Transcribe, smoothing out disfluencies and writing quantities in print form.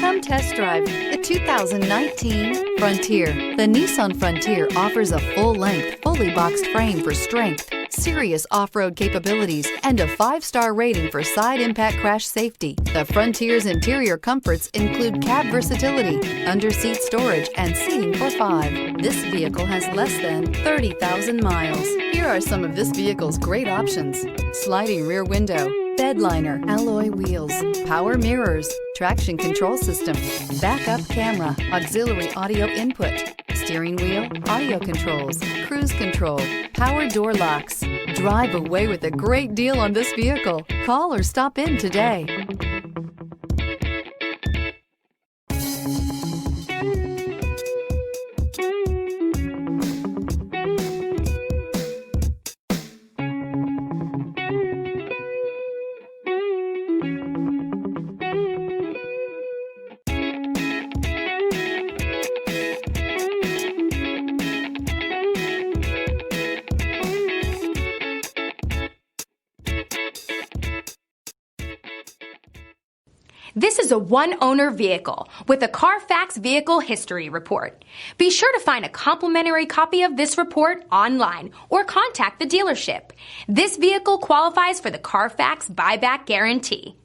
Come test drive the 2019 Frontier. The Nissan Frontier offers a full-length, fully boxed frame for strength, serious off-road capabilities, and a 5-star rating for side impact crash safety. The Frontier's interior comforts include cab versatility, under-seat storage, and seating for 5. This vehicle has less than 30,000 miles. Here are some of this vehicle's great options: sliding rear window, bed liner, alloy wheels, power mirrors, traction control system, backup camera, auxiliary audio input, steering wheel audio controls, cruise control, power door locks. Drive away with a great deal on this vehicle. Call or stop in today. This is a one-owner vehicle with a Carfax Vehicle History Report. Be sure to find a complimentary copy of this report online or contact the dealership. This vehicle qualifies for the Carfax Buyback Guarantee.